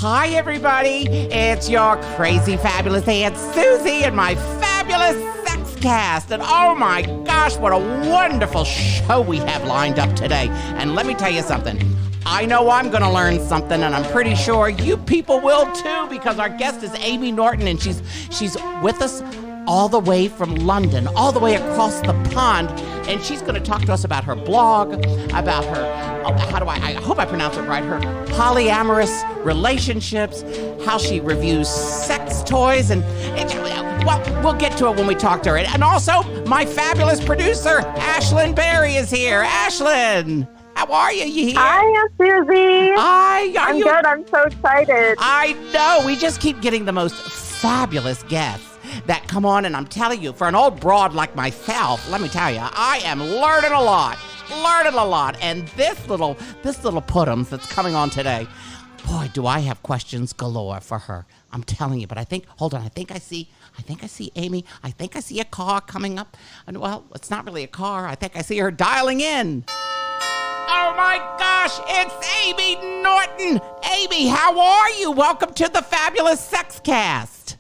Hi, everybody. It's your crazy, fabulous Aunt Suzie and my fabulous sex cast. And oh my gosh, what a wonderful show we have lined up today. And let me tell you something. I know I'm going to learn something, and I'm pretty sure you people will too, because our guest is Amy Norton, and she's with us all the way from London, all the way across the pond, and she's going to talk to us about her blog, about her, I hope I pronounce it right, her polyamorous relationships, how she reviews sex toys, and well, we'll get to it when we talk to her. And also, my fabulous producer, Ashlyn Berry, is here. Ashlyn, how are you? You here? Hi, Aunt Suzie. Hi. I'm good. I'm so excited. I know. We just keep getting the most fabulous guests that come on, and I'm telling you, for an old broad like myself, let me tell you, I am learning a lot. And this little puddums that's coming on today, boy, do I have questions galore for her. I'm telling you, but I think I see Amy. I think I see a car coming up. And well, it's not really a car. I think I see her dialing in. Oh my gosh, it's Amy Norton. Amy, how are you? Welcome to the Fabulous Sex Cast.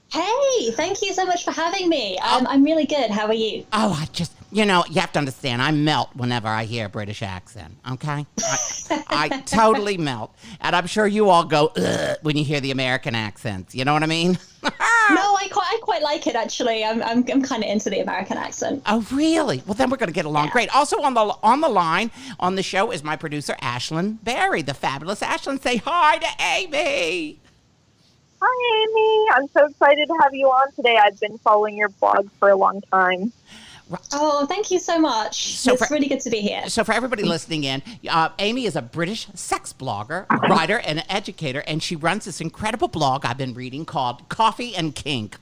Hey, thank you so much for having me. I'm really good. How are you? Oh, you have to understand, I melt whenever I hear a British accent, okay? I totally melt. And I'm sure you all go, ugh, when you hear the American accents. You know what I mean? No, I quite like it, actually. I'm kind of into the American accent. Oh, really? Well, then we're going to get along great. Also on the line on the show is my producer, Ashlyn Berry, the fabulous Ashlyn. Say hi to Amy. Hi, Amy. I'm so excited to have you on today. I've been following your blog for a long time. Oh, thank you so much. It's really good to be here. So for everybody listening in, Amy is a British sex blogger, writer, and educator, and she runs this incredible blog I've been reading called Coffee and Kink.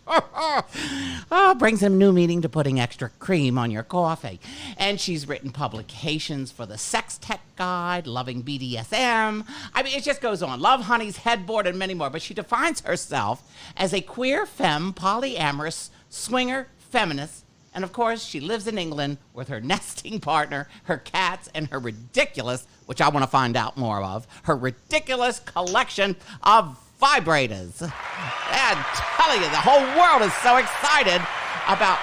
Brings a new meaning to putting extra cream on your coffee. And she's written publications for the Sex Tech Guide, Loving BDSM. I mean, it just goes on. Love Honey's Headboard and many more. But she defines herself as a queer femme, polyamorous, swinger, feminist. And, of course, she lives in England with her nesting partner, her cats, and her ridiculous, which I want to find out more of, her ridiculous collection of vibrators. And I'm telling you, the whole world is so excited about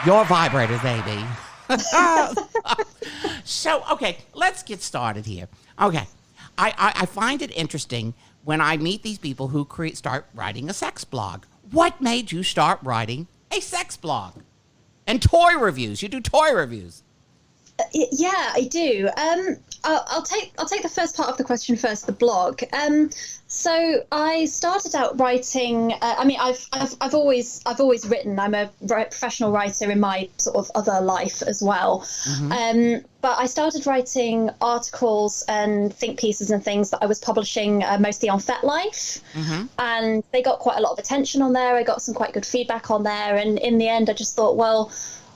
your vibrators, Amy. So, okay, let's get started here. Okay, I find it interesting when I meet these people who start writing a sex blog. What made you start writing a sex blog? And toy reviews. You do toy reviews. Yeah, I do. I'll take the first part of the question first. The blog. So I started out writing. I've always written. I'm a professional writer in my sort of other life as well. Mm-hmm. But I started writing articles and think pieces and things that I was publishing mostly on FetLife, and they got quite a lot of attention on there. I got some quite good feedback on there, and in the end, I just thought, well,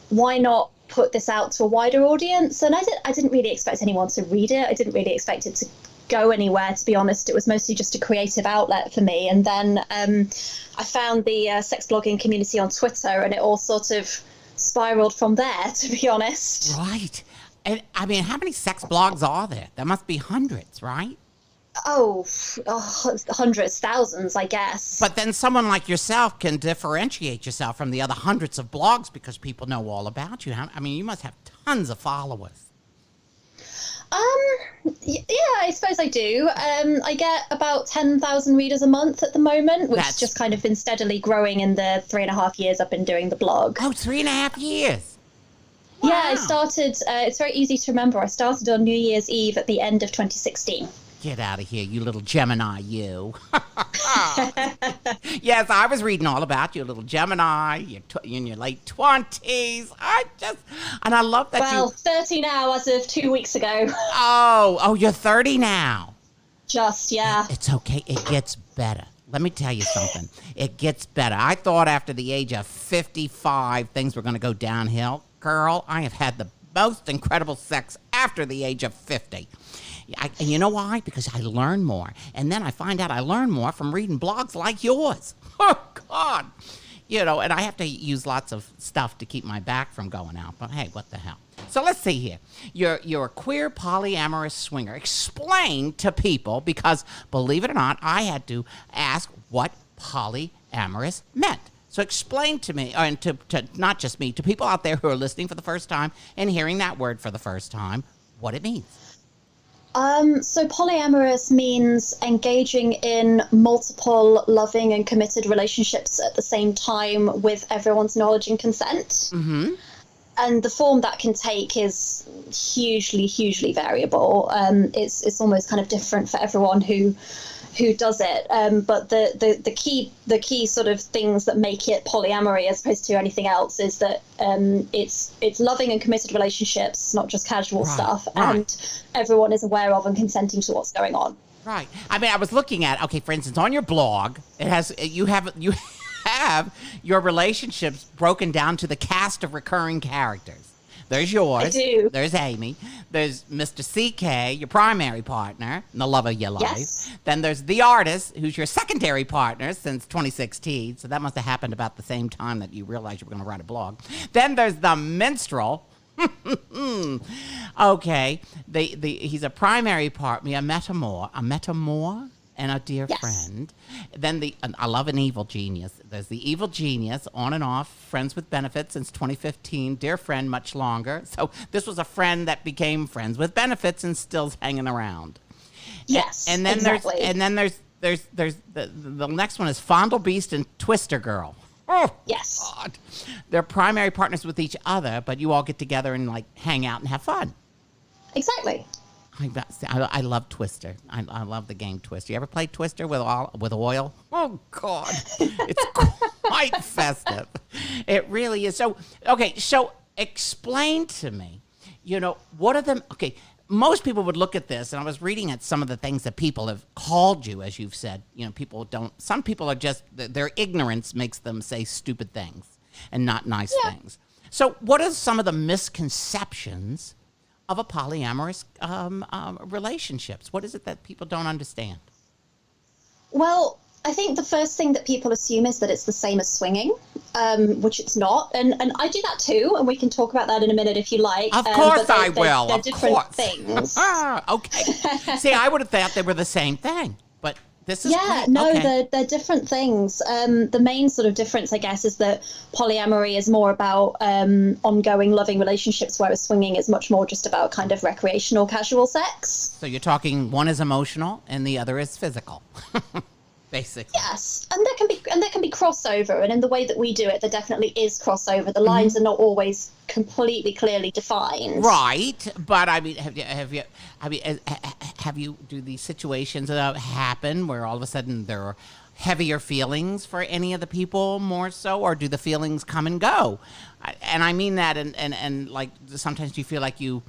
why not put this out to a wider audience? And I didn't really expect anyone to read it. I didn't really expect it to go anywhere, to be honest. It was mostly just a creative outlet for me. And then I found the sex blogging community on Twitter, and it all sort of spiraled from there, to be honest. Right. And I mean, how many sex blogs are there? There must be hundreds, right? Oh, hundreds, thousands, I guess. But then someone like yourself can differentiate yourself from the other hundreds of blogs because people know all about you. I mean, you must have tons of followers. Yeah, I suppose I do. I get about 10,000 readers a month at the moment, which has just kind of been steadily growing in the 3.5 years I've been doing the blog. Oh, 3.5 years. Wow. Yeah, I started, it's very easy to remember. I started on New Year's Eve at the end of 2016. Get out of here, you little Gemini, you. Yes, I was reading all about you, little Gemini. You're in your late 20s. And I love that Well, 30 now as of 2 weeks ago. Oh, you're 30 now. Just, yeah. It's okay. It gets better. Let me tell you something. It gets better. I thought after the age of 55, things were going to go downhill. Girl, I have had the most incredible sex after the age of 50. And you know why? Because I learn more. And then I find out I learn more from reading blogs like yours. Oh, God. And I have to use lots of stuff to keep my back from going out. But hey, what the hell? So let's see here. You're a queer polyamorous swinger. Explain to people, because believe it or not, I had to ask what polyamorous meant. So explain to me, and to not just me, to people out there who are listening for the first time and hearing that word for the first time, what it means. So polyamorous means engaging in multiple loving and committed relationships at the same time with everyone's knowledge and consent. Mm-hmm. And the form that can take is hugely variable. It's almost kind of different for everyone who does it. But the key sort of things that make it polyamory as opposed to anything else is that it's loving and committed relationships, not just casual stuff, and everyone is aware of and consenting to what's going on. Right. I mean, I was looking at, okay, for instance, on your blog, it has you have your relationships broken down to the cast of recurring characters. There's yours. I do. There's Amy. There's Mr. CK, your primary partner, and the love of your life. Yes. Then there's the artist, who's your secondary partner since 2016. So that must have happened about the same time that you realized you were going to write a blog. Then there's the minstrel. Okay. He's a primary partner, a metamor, and a dear friend. Then I love an evil genius. There's the evil genius, on and off, friends with benefits since 2015, dear friend much longer. So this was a friend that became friends with benefits and still's hanging around. Yes, and then exactly. there's the next one is Fondle Beast and Twister Girl. Oh, yes. God. They're primary partners with each other, but you all get together and like hang out and have fun. Exactly. I love Twister. I love the game Twister. You ever play Twister with oil? Oh, God. It's quite festive. It really is. So, okay, so explain to me, what are them? Okay, most people would look at this, and I was reading at some of the things that people have called you, as you've said. Some people are just, their ignorance makes them say stupid things and not nice things. So what are some of the misconceptions of a polyamorous relationships? What is it that people don't understand? Well, I think the first thing that people assume is that it's the same as swinging, which it's not. And I do that too, and we can talk about that in a minute if you like. Of course I will. They're of different course. things. Okay. See, I would have thought they were the same thing, but this is Yeah, great. no, Okay. they're different things. The main sort of difference, I guess, is that polyamory is more about ongoing loving relationships, whereas swinging is much more just about kind of recreational, casual sex. So you're talking one is emotional and the other is physical. Basically. Yes, and there can be crossover, and in the way that we do it, there definitely is crossover. The lines are not always completely clearly defined. Right, but I mean, do these situations happen where all of a sudden there are heavier feelings for any of the people more so, or do the feelings come and go? And I mean that, and like sometimes you feel like you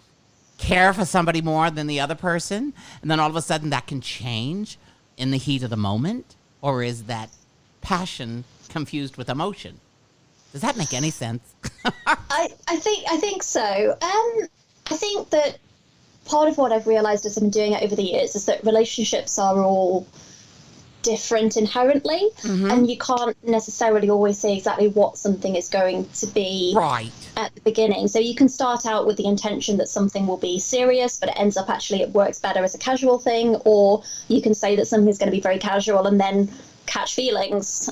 care for somebody more than the other person, and then all of a sudden that can change in the heat of the moment, or is that passion confused with emotion? Does that make any sense? I think so. I think that part of what I've realized as I've been doing it over the years is that relationships are all different inherently, and you can't necessarily always say exactly what something is going to be at the beginning. So you can start out with the intention that something will be serious, but it ends up actually it works better as a casual thing, or you can say that something's going to be very casual and then catch feelings.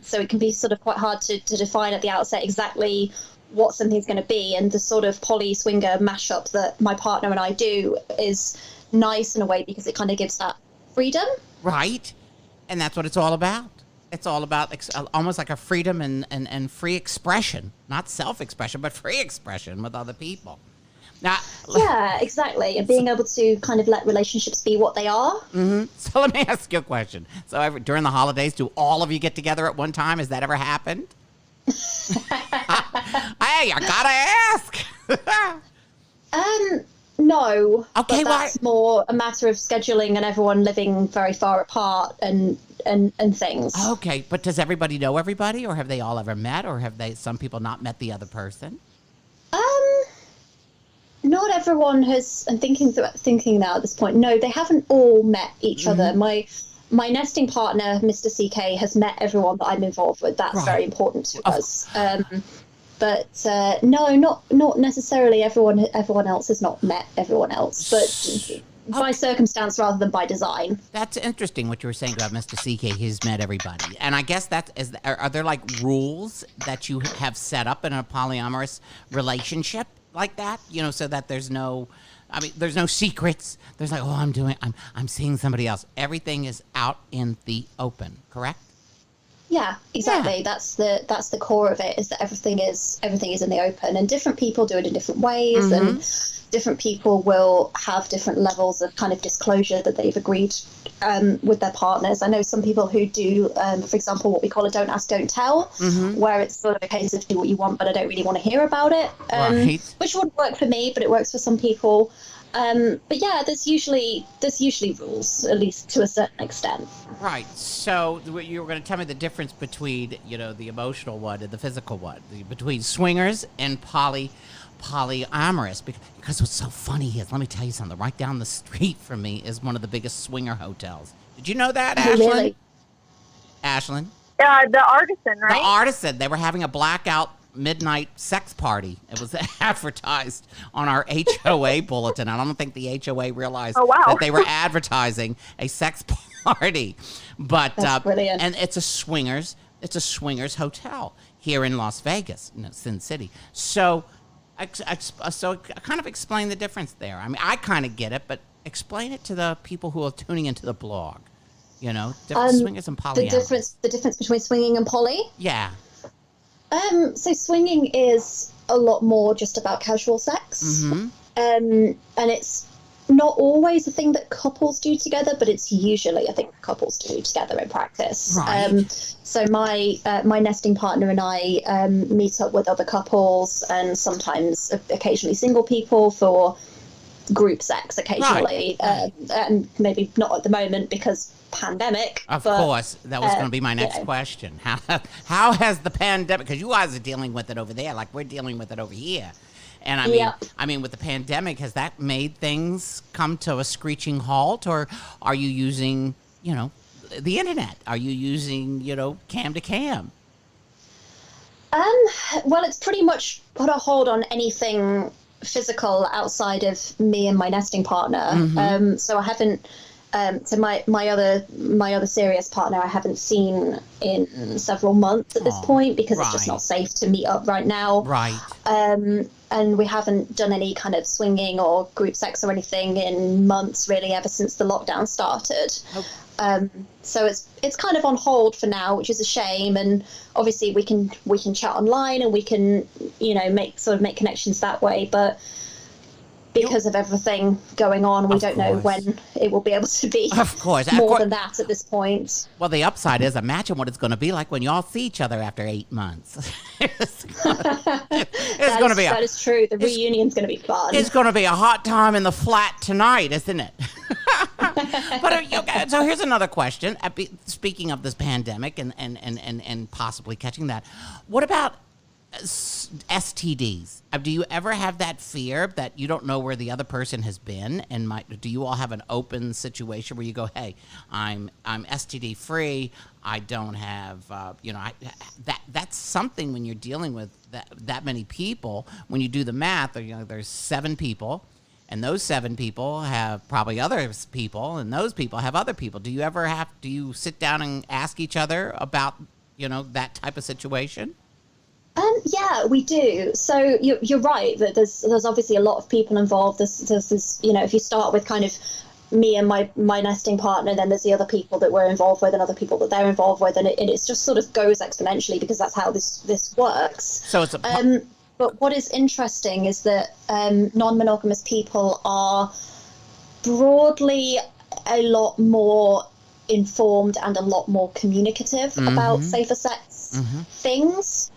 So it can be sort of quite hard to define at the outset exactly what something's going to be. And the sort of poly swinger mashup that my partner and I do is nice in a way because it kind of gives that freedom. Right. And that's what it's all about. It's all about almost like a freedom and free expression, not self-expression, but free expression with other people. Now, yeah, exactly. And being able to kind of let relationships be what they are. Mm-hmm. So let me ask you a question. So during the holidays, do all of you get together at one time? Has that ever happened? Hey, I gotta ask. No. Okay, but that's more a matter of scheduling and everyone living very far apart and things. Okay, but does everybody know everybody, or have they all ever met, or have some people not met the other person? Not everyone has. I'm thinking now at this point. No, they haven't all met each other. My nesting partner, Mr. CK, has met everyone that I'm involved with. That's very important to us. But no, not necessarily. Everyone else has not met everyone else, but by circumstance rather than by design. That's interesting what you were saying about Mr. CK. He's met everybody, and I guess are there like rules that you have set up in a polyamorous relationship like that? You know, so that there's no secrets. There's like, I'm seeing somebody else. Everything is out in the open, correct? Yeah, exactly. Yeah. That's the core of it, is that everything is in the open, and different people do it in different ways, and different people will have different levels of kind of disclosure that they've agreed with their partners. I know some people who do, for example, what we call a don't ask, don't tell, where it's sort of a case of do what you want, but I don't really want to hear about it, Right. which wouldn't work for me, but it works for some people. But yeah, there's usually rules, at least to a certain extent. Right. So you were going to tell me the difference between, you know, the emotional one and the physical one, between swingers and polyamorous. Because what's so funny is, let me tell you something. Right down the street from me is one of the biggest swinger hotels. Did you know that, Ashlyn? Really? Ashlyn? The Artisan, right? The Artisan. They were having a blackout midnight sex party. It was advertised on our HOA bulletin. I don't think the HOA realized that they were advertising a sex party. But that's brilliant. And it's a swingers hotel here in Las Vegas, Sin City. So I kind of explain the difference there. I mean, I kind of get it, but explain it to the people who are tuning into the blog. You know, swingers and polyamorous. The difference between swinging and poly? Yeah. So swinging is a lot more just about casual sex. And it's not always a thing that couples do together, but it's usually a thing that couples do together in practice. Right. So my nesting partner and I meet up with other couples, and sometimes occasionally single people for group sex occasionally. Right. And maybe not at the moment because pandemic. Of course, that was going to be my next question. How has the pandemic, because you guys are dealing with it over there like we're dealing with it over here. And I mean, with the pandemic, has that made things come to a screeching halt, or are you using, you know, the internet? Are you using, you know, cam to cam? Well, it's pretty much put a hold on anything physical outside of me and my nesting partner. So I haven't. So my other serious partner I haven't seen in several months at this point, because it's just not safe to meet up right now. Right. And we haven't done any kind of swinging or group sex or anything in months, really, ever since the lockdown started. So it's kind of on hold for now, which is a shame. And obviously we can chat online and we can, you know, make connections that way, but because of everything going on, we don't know when it will be able to be more than that at this point. Well, the upside is, imagine what it's going to be like when you all see each other after 8 months. That is true. The reunion's going to be fun. It's going to be a hot time in the flat tonight, isn't it? But so here's another question. Speaking of this pandemic and possibly catching that, what about STDs? Do you ever have that fear that you don't know where the other person has been, and do you all have an open situation where you go, hey, I'm STD free, I don't have that's something when you're dealing with that many people. When you do the math, there's 7 people, and those 7 people have probably other people, and those people have other people. Do you sit down and ask each other about that type of situation? Yeah, we do. So you're right that there's obviously a lot of people involved. There's this, if you start with kind of me and my nesting partner, then there's the other people that we're involved with and other people that they're involved with, and it just sort of goes exponentially because that's how this works. So it's but what is interesting is that non-monogamous people are broadly a lot more informed and a lot more communicative about safer sex things.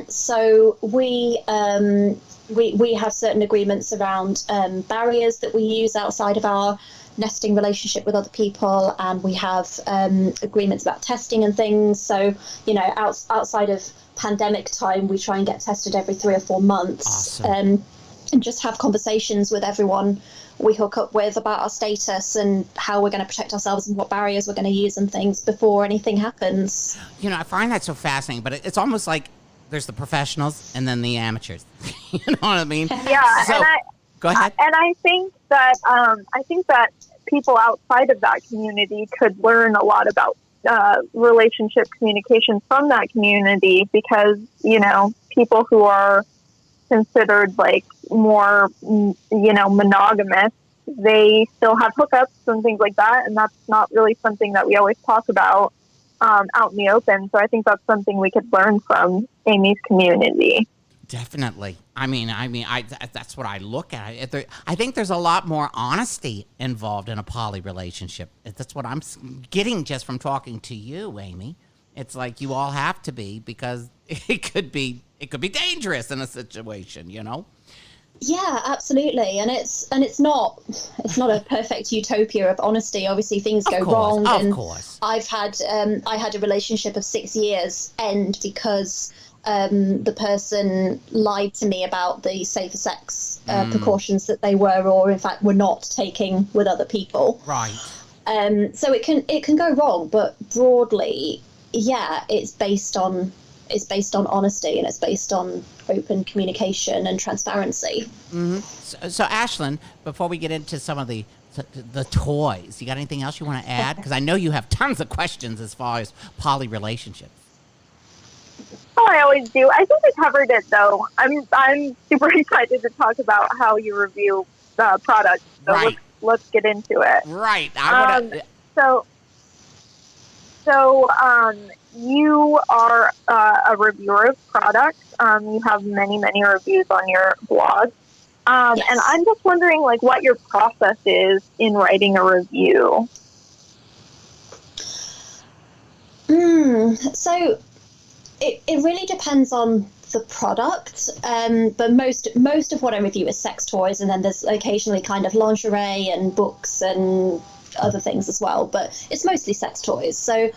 So we have certain agreements around barriers that we use outside of our nesting relationship with other people, and we have agreements about testing and things. So outside of pandemic time, we try and get tested every 3 or 4 months. Awesome. And just have conversations with everyone we hook up with about our status and how we're going to protect ourselves and what barriers we're going to use and things before anything happens. I find that so fascinating, but it's almost like There's the professionals and then the amateurs. You know what I mean? Yeah, So, go ahead. and I think that people outside of that community could learn a lot about relationship communication from that community, because people who are considered like more monogamous, they still have hookups and things like that, and that's not really something that we always talk about out in the open. So I think that's something we could learn from Amy's community. Definitely. That's what I look at. I think there's a lot more honesty involved in a poly relationship. That's what I'm getting just from talking to you, Amy. It's like you all have to be, because it could be dangerous in a situation, Yeah, absolutely, and it's not a perfect utopia of honesty. Obviously, things go wrong. Of course, I had a relationship of 6 years end because the person lied to me about the safer sex precautions that they were, or in fact were not taking with other people. Right. So it can go wrong, but broadly, yeah, it's based on honesty, and it's based on open communication and transparency. Mm-hmm. So Ashlyn, before we get into some of the toys, you got anything else you want to add? Because I know you have tons of questions as far as poly relationships. Oh, I always do. I think we covered it, though. I'm super excited to talk about how you review products. So right. Let's get into it. Right. So you are a reviewer of products. You have many, many reviews on your blog. Yes. And I'm just wondering, like, what your process is in writing a review. So it really depends on the product, but most of what I review is sex toys, and then there's occasionally kind of lingerie and books and other things as well, but it's mostly sex toys. So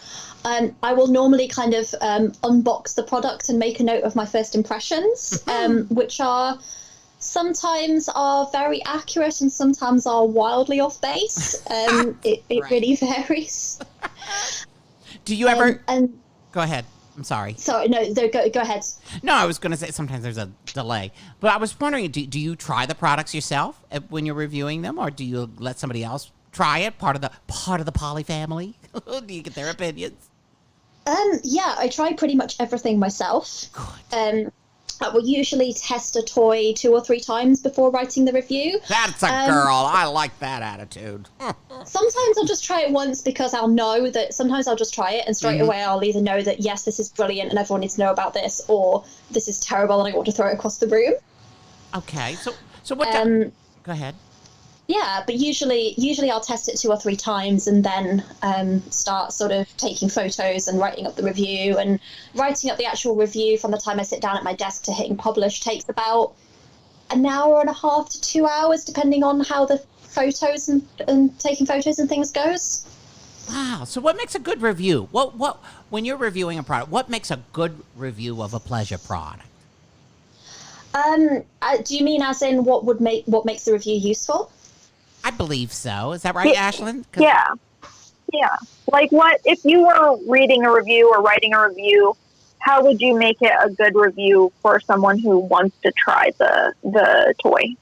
I will normally kind of unbox the product and make a note of my first impressions, which are sometimes are very accurate and sometimes are wildly off base. It right. really varies. Do you ever... Go ahead. I'm sorry. Sorry, no, go ahead. No, I was going to say sometimes there's a delay. But I was wondering, do you try the products yourself when you're reviewing them, or do you let somebody else try it, part of the poly family? Do you get their opinions? Yeah, I try pretty much everything myself. Good. I will usually test a toy 2 or 3 times before writing the review. That's a girl. I like that attitude. Sometimes I'll just try it once because I'll know that sometimes I'll just try it and straight away I'll either know that, yes, this is brilliant and everyone needs to know about this, or this is terrible and I want to throw it across the room. Okay. So what... go ahead. Yeah, but usually I'll test it 2 or 3 times and then start sort of taking photos and writing up the review. And writing up the actual review from the time I sit down at my desk to hitting publish takes about an hour and a half to 2 hours, depending on how the photos and taking photos and things goes. Wow. So what makes a good review? What when you're reviewing a product, what makes a good review of a pleasure product? Do you mean as in what makes the review useful? I believe so. Is that right, Ashlyn? Yeah. Like, what if you were reading a review or writing a review? How would you make it a good review for someone who wants to try the toy?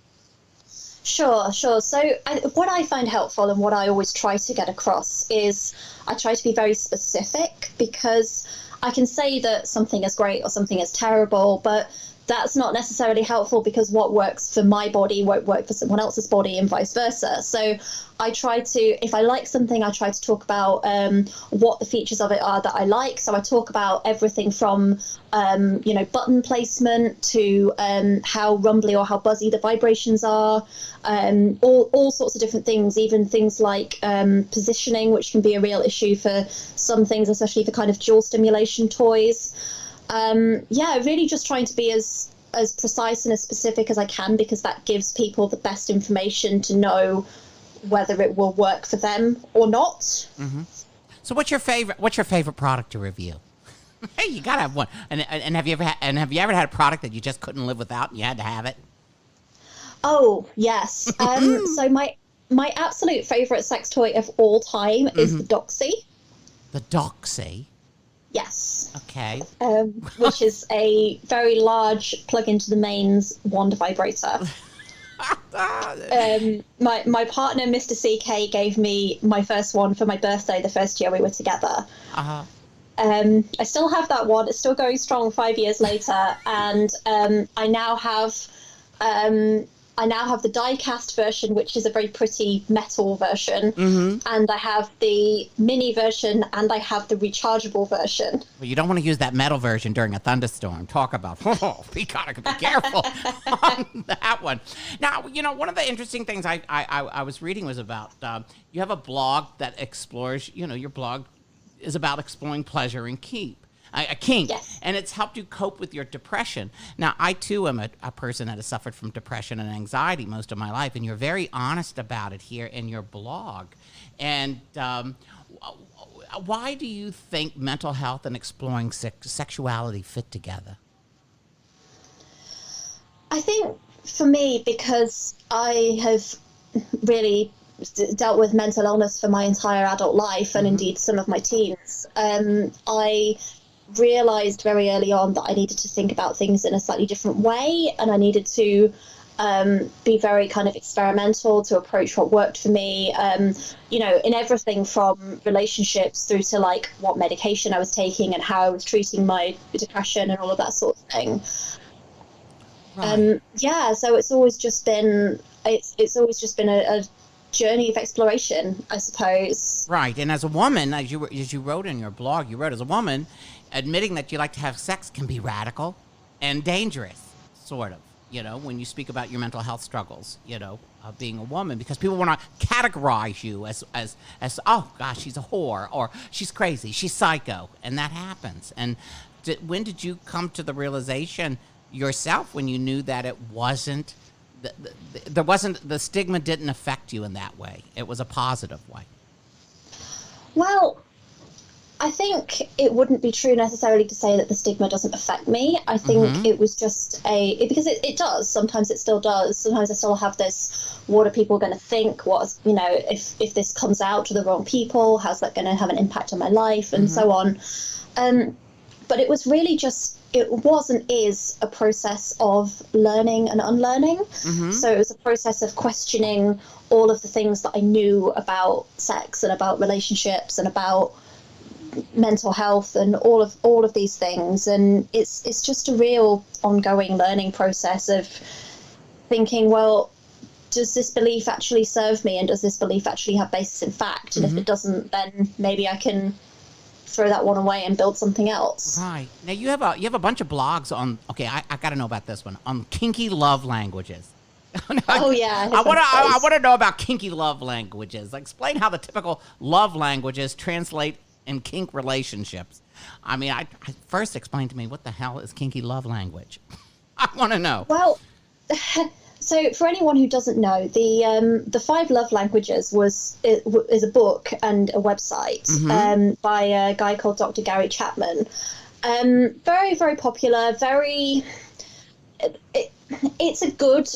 Sure. So what I find helpful and what I always try to get across is I try to be very specific, because I can say that something is great or something is terrible, but that's not necessarily helpful, because what works for my body won't work for someone else's body and vice versa. So I try to, if I like something, I try to talk about what the features of it are that I like. So I talk about everything from, button placement to how rumbly or how buzzy the vibrations are, all sorts of different things, even things like positioning, which can be a real issue for some things, especially for kind of dual stimulation toys. Really just trying to be as precise and as specific as I can, because that gives people the best information to know whether it will work for them or not. Mm-hmm. So what's your favorite product to review? Hey, you gotta have one. And have you ever had a product that you just couldn't live without and you had to have it? Oh, yes. So my absolute favorite sex toy of all time is the Doxy. The Doxy? Yes. Okay. Which is a very large plug into the mains wand vibrator. My partner, Mr. CK, gave me my first one for my birthday the first year we were together. Uh-huh. I still have that one. It's still going strong 5 years later, and I now have the die-cast version, which is a very pretty metal version, and I have the mini version, and I have the rechargeable version. Well, you don't want to use that metal version during a thunderstorm. Talk about, we gotta be careful on that one. Now, one of the interesting things I was reading was about, you have a blog that explores, your blog is about exploring pleasure and kink. Yes. And it's helped you cope with your depression. Now, I too am a person that has suffered from depression and anxiety most of my life, and you're very honest about it here in your blog. And why do you think mental health and exploring sexuality fit together? I think for me, because I have really dealt with mental illness for my entire adult life, and indeed some of my teens, I realized very early on that I needed to think about things in a slightly different way, and I needed to be very kind of experimental to approach what worked for me, in everything from relationships through to like what medication I was taking and how I was treating my depression and all of that sort of thing. Right. So it's always just been a journey of exploration, I suppose. Right. And as a woman, as you wrote in your blog, as a woman, admitting that you like to have sex can be radical and dangerous, sort of, when you speak about your mental health struggles, of being a woman, because people want to categorize you as, oh, gosh, she's a whore, or she's crazy, she's psycho, and that happens. And when did you come to the realization yourself when you knew that it wasn't, the stigma didn't affect you in that way? It was a positive way. Well, I think it wouldn't be true necessarily to say that the stigma doesn't affect me. I think it was just because it does. Sometimes it still does. Sometimes I still have this, what are people going to think? If this comes out to the wrong people, how's that going to have an impact on my life, and so on. But it was really just, it was and is a process of learning and unlearning. So it was a process of questioning all of the things that I knew about sex and about relationships and about mental health and all of these things. And it's just a real ongoing learning process of thinking, well, does this belief actually serve me, and does this belief actually have basis in fact? And if it doesn't, then maybe I can throw that one away and build something else. Right. Now you have a bunch of blogs on, okay, I got to know about this one, on kinky love languages. Oh yeah. I want to know about kinky love languages. Explain how the typical love languages translate in kink relationships. I mean, I first explain to me, what the hell is kinky love language? I want to know. Well, so for anyone who doesn't know, the 5 love languages is a book and a website by a guy called Dr. Gary Chapman. Very, very popular. It's a good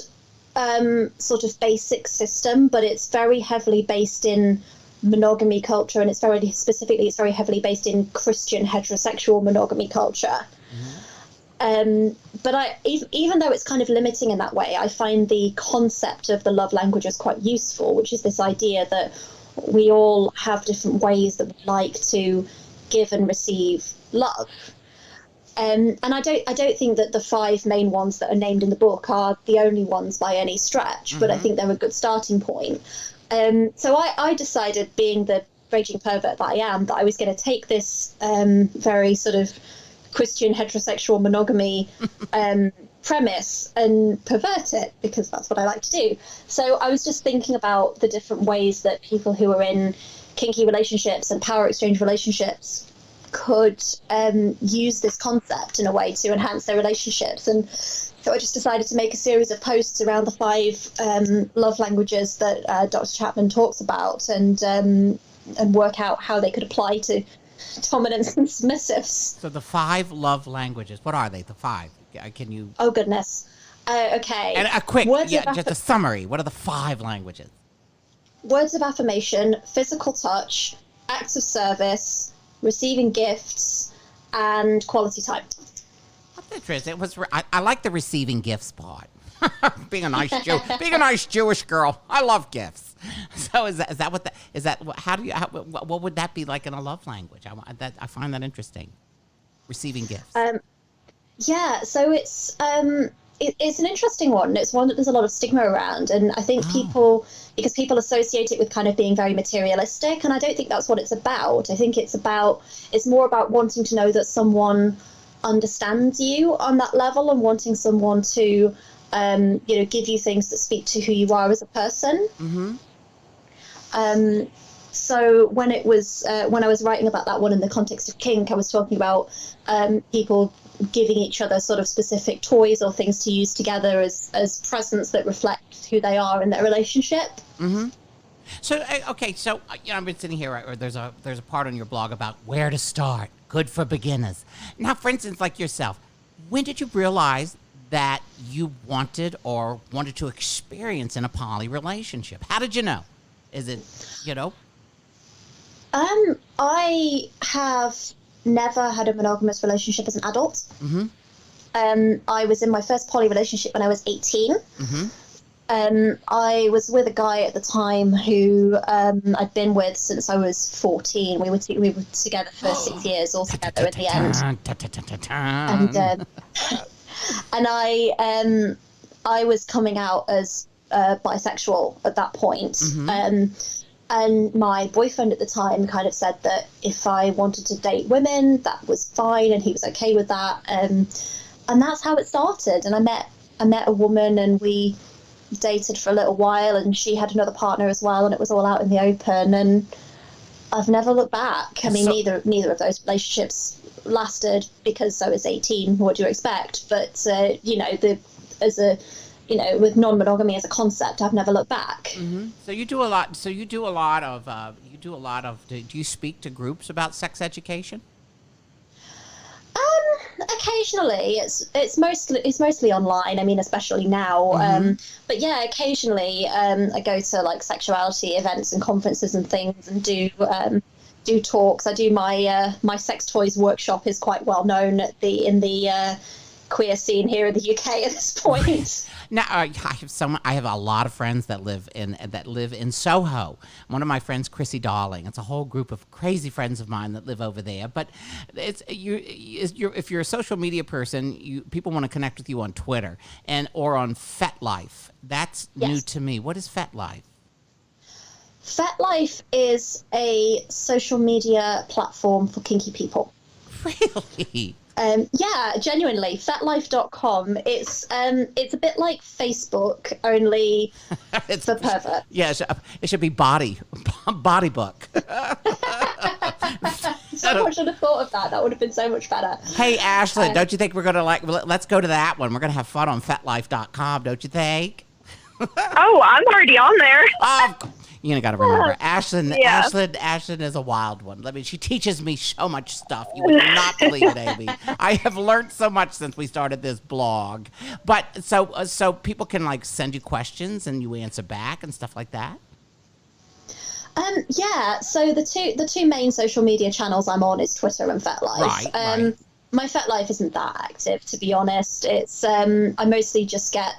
sort of basic system, but it's very heavily based in monogamy culture, and it's very heavily based in Christian heterosexual monogamy culture. But even though it's kind of limiting in that way, I find the concept of the love languages quite useful, which is this idea that we all have different ways that we like to give and receive love. And I don't think that the 5 main ones that are named in the book are the only ones by any stretch, but I think they're a good starting point. So I decided, being the raging pervert that I am, that I was going to take this very sort of Christian heterosexual monogamy premise and pervert it, because that's what I like to do. So I was just thinking about the different ways that people who are in kinky relationships and power exchange relationships could use this concept in a way to enhance their relationships. And so I just decided to make a series of posts around the 5 love languages that Dr. Chapman talks about, and work out how they could apply to dominants and submissives. So the 5 love languages, what are they, the 5? Can you... Oh, goodness. Okay. And a quick, just a summary. What are the 5 languages? Words of affirmation, physical touch, acts of service, receiving gifts, and quality time. That's interesting. I like the receiving gifts part. being a nice Jewish girl, I love gifts. So what would that be like in a love language? I find that interesting. Receiving gifts. Yeah, so it's an interesting one. It's one that there's a lot of stigma around, and I think because people associate it with kind of being very materialistic, and I don't think that's what it's about. I think it's more about wanting to know that someone understands you on that level, and wanting someone to give you things that speak to who you are as a person. Mm-hmm. So when I was writing about that one in the context of kink, I was talking about people giving each other sort of specific toys or things to use together as presents that reflect who they are in their relationship. Mm-hmm. So I've been sitting here, or there's a part on your blog about where to start. Good for beginners. Now, for instance, like yourself, when did you realize that you wanted to experience in a poly relationship? How did you know? Is it, I have never had a monogamous relationship as an adult. Mm-hmm. I was in my first poly relationship when I was 18. Mm-hmm. I was with a guy at the time who I'd been with since I was 14. We were together for 6 years altogether in the end. And I was coming out as bisexual at that point. Mm-hmm. And my boyfriend at the time kind of said that if I wanted to date women, that was fine, and he was okay with that. And that's how it started. And I met a woman, and we dated for a little while, and she had another partner as well, and it was all out in the open. And I've never looked back. I mean, neither of those relationships lasted because I was 18. What do you expect? But with non-monogamy as a concept, I've never looked back. Mm-hmm. So you do a lot. Do you speak to groups about sex education? Occasionally, it's mostly online. I mean, especially now. Mm-hmm. But yeah, occasionally I go to like sexuality events and conferences and things, and do talks. I do my sex toys workshop is quite well known in the queer scene here in the UK at this point. Now, I have a lot of friends that live in Soho. One of my friends, Chrissy Darling. It's a whole group of crazy friends of mine that live over there. But if you're a social media person, people want to connect with you on Twitter or on FetLife. That's new to me. What is FetLife? FetLife is a social media platform for kinky people. Really? Yeah, genuinely, FetLife.com. It's a bit like Facebook, only for pervert. Yeah, it should be Body Book. Someone should have thought of that. That would have been so much better. Hey, Ashlyn, don't you think we're gonna let's go to that one? We're gonna have fun on FetLife.com, don't you think? Oh, I'm already on there. You got to remember, Ashlyn is a wild one. I mean, she teaches me so much stuff. You would not believe it, Amy. I have learned so much since we started this blog. But so people can like send you questions and you answer back and stuff like that. Yeah. So the two main social media channels I'm on is Twitter and FetLife. Right. My FetLife isn't that active, to be honest. It's I mostly just get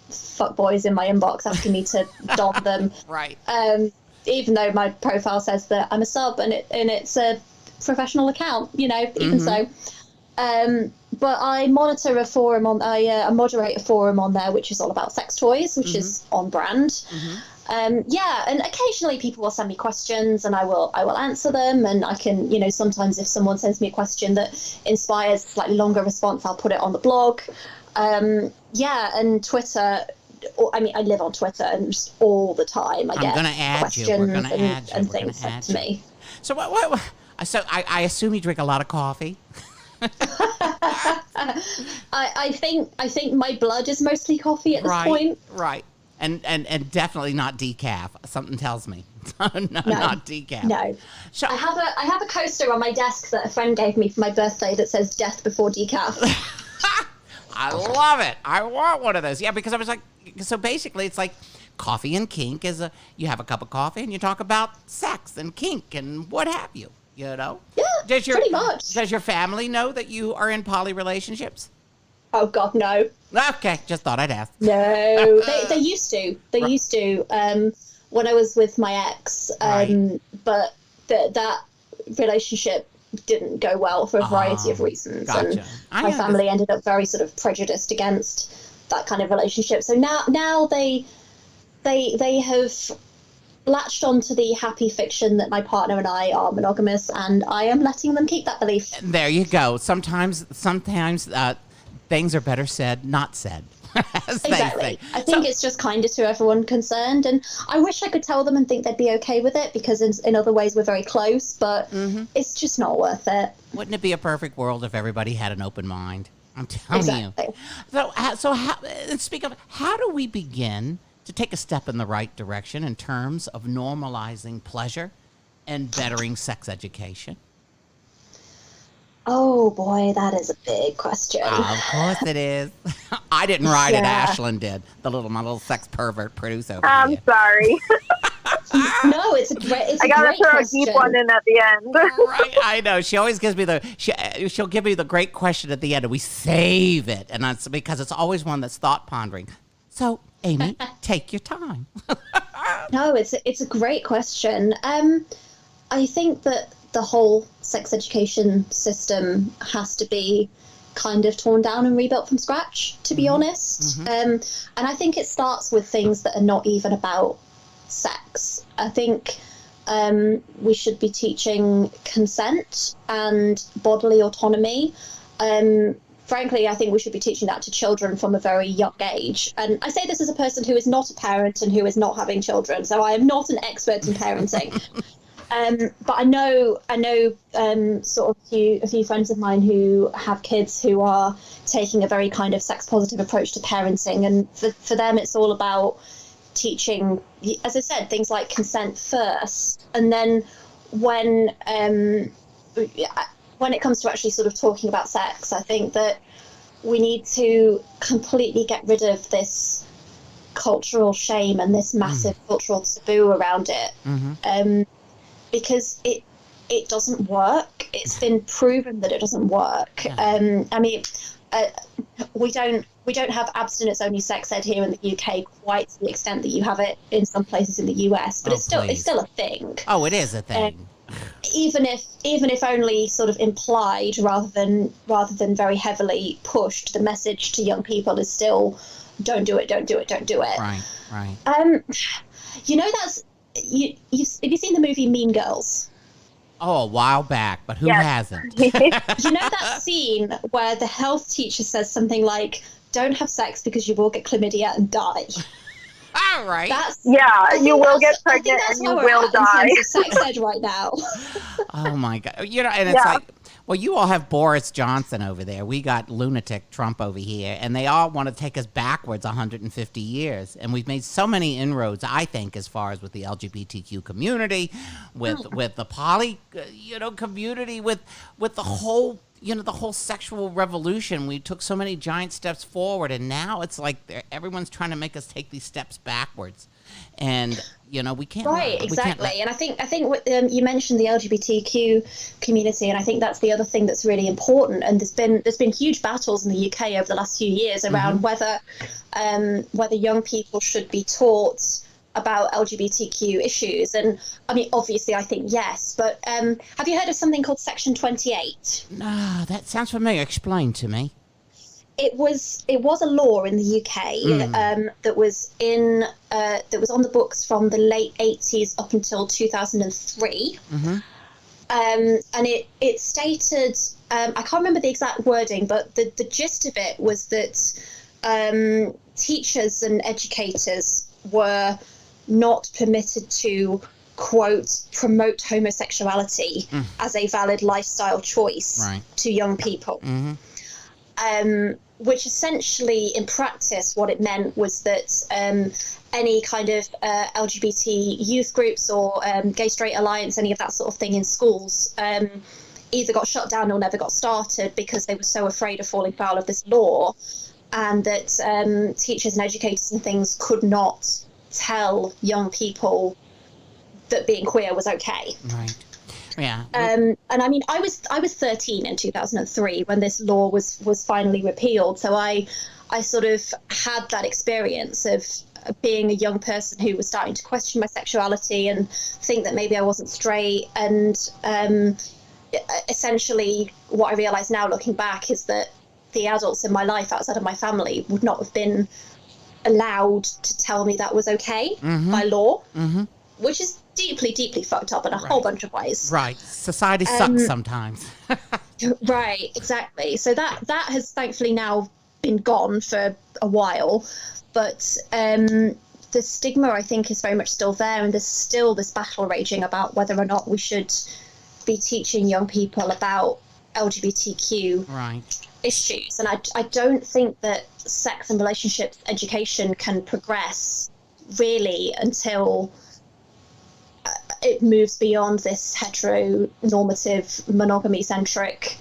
fuckboys in my inbox asking me to dom them. Right. Even though my profile says that I'm a sub and it's a professional account, even so. But I monitor a forum I moderate a forum on there which is all about sex toys, which is on brand. Mm-hmm. And occasionally people will send me questions and I will answer them, and I can, sometimes if someone sends me a question that inspires a slightly longer response, I'll put it on the blog. And Twitter, I live on Twitter and just all the time I get questions and things sent to me. So what? So I assume you drink a lot of coffee. I think my blood is mostly coffee at this point. Right. And definitely not decaf. Something tells me. No, not decaf. No. So I have a coaster on my desk that a friend gave me for my birthday that says "Death before decaf." I love it. I want one of those. Yeah, because I was like, so basically it's like coffee and kink you have a cup of coffee and you talk about sex and kink and what have you, Yeah. Pretty much. Does your family know that you are in poly relationships? Oh God, no. Okay, just thought I'd ask. No, they used to. They used to when I was with my ex, but that relationship didn't go well for a variety of reasons, gotcha. and my family ended up very sort of prejudiced against that kind of relationship. So now they have latched onto the happy fiction that my partner and I are monogamous, and I am letting them keep that belief. There you go. Sometimes things are better said, not said. Exactly. I think it's just kinder to everyone concerned, and I wish I could tell them and think they'd be okay with it, because in other ways we're very close, but it's just not worth it. Wouldn't it be a perfect world if everybody had an open mind? I'm telling you. So speak of, how do we begin to take a step in the right direction in terms of normalizing pleasure and bettering sex education? Oh boy, that is a big question. Of course it is. I didn't write it. Ashlyn did. My little sex pervert producer over I'm here. sorry. No, it's a great. I gotta throw a deep one in at the end. Right, I know. She always gives me she'll give me the great question at the end, and we save it, and that's because it's always one that's thought pondering. So, Amy, take your time. No, it's a great question. I think that the whole sex education system has to be kind of torn down and rebuilt from scratch, to be honest. And I think it starts with things that are not even about sex. I think we should be teaching consent and bodily autonomy. Frankly, I think we should be teaching that to children from a very young age. And I say this as a person who is not a parent and who is not having children, so I am not an expert in parenting. But I know sort of a few friends of mine who have kids who are taking a very kind of sex positive approach to parenting, and for them it's all about teaching, as I said, things like consent first, and then when it comes to actually sort of talking about sex, I think that we need to completely get rid of this cultural shame and this massive cultural taboo around it. Because it doesn't work. It's been proven that it doesn't work. I mean, we don't have abstinence only sex ed here in the UK quite to the extent that you have it in some places in the US, but it's still a thing. Oh, it is a thing. Even if only sort of implied rather than very heavily pushed, the message to young people is still don't do it, don't do it, don't do it. Right. You know, have you seen the movie Mean Girls? Oh, a while back, but who hasn't? You know that scene where the health teacher says something like, "Don't have sex because you will get chlamydia and die." All right. You will get pregnant and you will die. In terms of sex ed right now. Oh my God! You know, and it's like, well, you all have Boris Johnson over there. We got lunatic Trump over here, and they all want to take us backwards 150 years. And we've made so many inroads, I think, as far as with the LGBTQ community, with the poly, community, with the whole. The whole sexual revolution, we took so many giant steps forward, and now it's like everyone's trying to make us take these steps backwards. And, we can't. Right, exactly. And I think what, you mentioned the LGBTQ community, and I think that's the other thing that's really important. And there's been huge battles in the UK over the last few years around whether young people should be taught about LGBTQ issues. And I mean, obviously I think yes, but have you heard of something called Section 28? No, that sounds familiar. Explain to me. It was a law in the UK that was on the books from the late 80s up until 2003. And it stated, I can't remember the exact wording, but the gist of it was that teachers and educators were not permitted to, quote, promote homosexuality as a valid lifestyle choice to young people. Which essentially, in practice, what it meant was that any kind of LGBT youth groups or Gay Straight Alliance, any of that sort of thing in schools, either got shut down or never got started because they were so afraid of falling foul of this law, and that teachers and educators and things could not tell young people that being queer was okay. Right. Yeah. And I mean, I was 13 in 2003 when this law was finally repealed. So I sort of had that experience of being a young person who was starting to question my sexuality and think that maybe I wasn't straight. And essentially, what I realize now, looking back, is that the adults in my life outside of my family would not have been allowed to tell me that was okay by law, which is deeply, deeply fucked up in a whole bunch of ways. Right. Society sucks sometimes. Right, exactly. So that has thankfully now been gone for a while, but the stigma, I think, is very much still there, and there's still this battle raging about whether or not we should be teaching young people about LGBTQ issues. And I don't think that sex and relationships education can progress really until it moves beyond this heteronormative, monogamy-centric,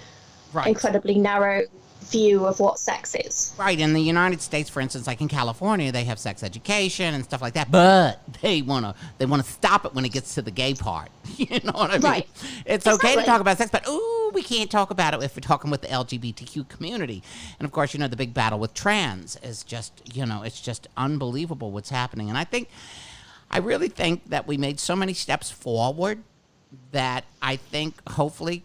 incredibly narrow view of what sex is. Right. In the United States, for instance, like in California, they have sex education and stuff like that, but they wanna stop it when it gets to the gay part. You know what I mean? Right. It's okay to talk about sex, but we can't talk about it if we're talking with the LGBTQ community. And of course, the big battle with trans is just, it's just unbelievable what's happening. And I really think that we made so many steps forward that I think hopefully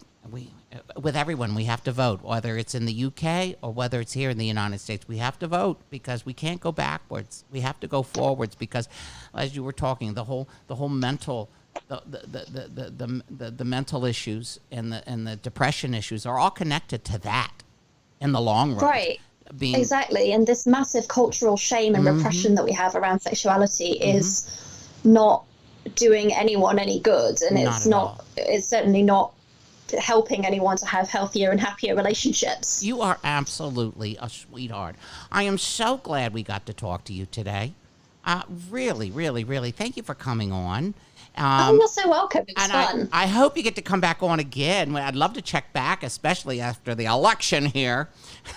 with everyone, we have to vote, whether it's in the UK or whether it's here in the United States. We have to vote because we can't go backwards. We have to go forwards because, as you were talking, the whole mental, the mental issues and the depression issues are all connected to that in the long run. Right. Exactly. And this massive cultural shame and repression that we have around sexuality is not doing anyone any good, and it's certainly not helping anyone to have healthier and happier relationships. You are absolutely a sweetheart. I am so glad we got to talk to you today. Really, really, really. Thank you for coming on. You're so welcome. It was fun. I hope you get to come back on again. I'd love to check back, especially after the election here.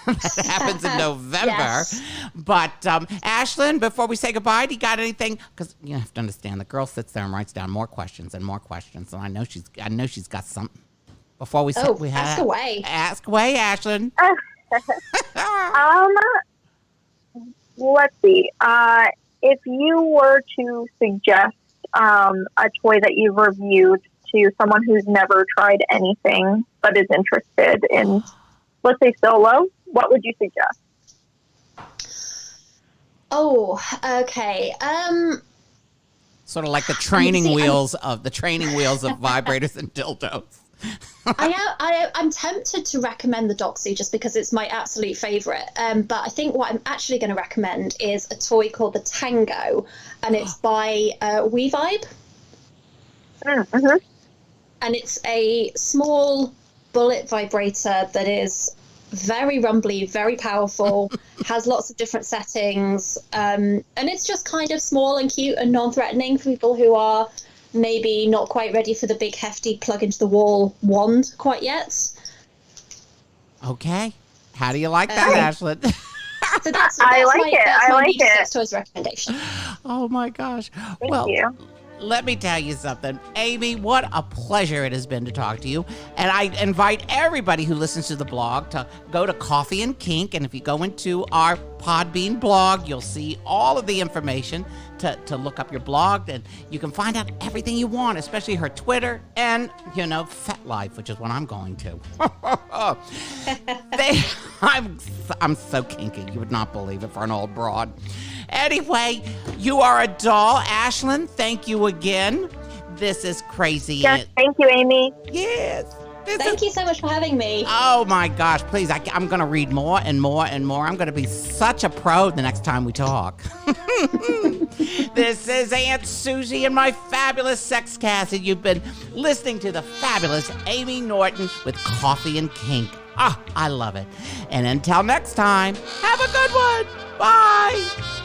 That happens in November. Yes. But Ashlyn, before we say goodbye, do you got anything? Because you have to understand, the girl sits there and writes down more questions and more questions, and I know she's got something. Before we say, ask away. Ask away, Ashlyn. Let's see. If you were to suggest a toy that you've reviewed to someone who's never tried anything but is interested in, let's say, solo, what would you suggest? Oh, okay. Sort of like the training wheels of vibrators and dildos. I'm tempted to recommend the Doxy just because it's my absolute favorite. But I think what I'm actually going to recommend is a toy called the Tango, and it's by WeVibe. And it's a small bullet vibrator that is very rumbly, very powerful, has lots of different settings, and it's just kind of small and cute and non-threatening for people who are maybe not quite ready for the big hefty plug into the wall wand quite yet. Okay. How do you like that, Ashlyn? So that's I like it. Sex toys recommendation. Oh my gosh. Thank you. Let me tell you something. Amy, what a pleasure it has been to talk to you. And I invite everybody who listens to the blog to go to Coffee and Kink. And if you go into our Podbean blog, you'll see all of the information to look up your blog. And you can find out everything you want, especially her Twitter and, FetLife, which is what I'm going to. I'm so kinky. You would not believe it for an old broad. Anyway, you are a doll. Ashlyn, thank you again. This is crazy. Yes, thank you, Amy. Yes. Thank you so much for having me. Oh, my gosh. Please, I'm going to read more and more and more. I'm going to be such a pro the next time we talk. This is Aunt Suzie and my fabulous sex cast, and you've been listening to the fabulous Amy Norton with Coffee and Kink. I love it. And until next time, have a good one. Bye.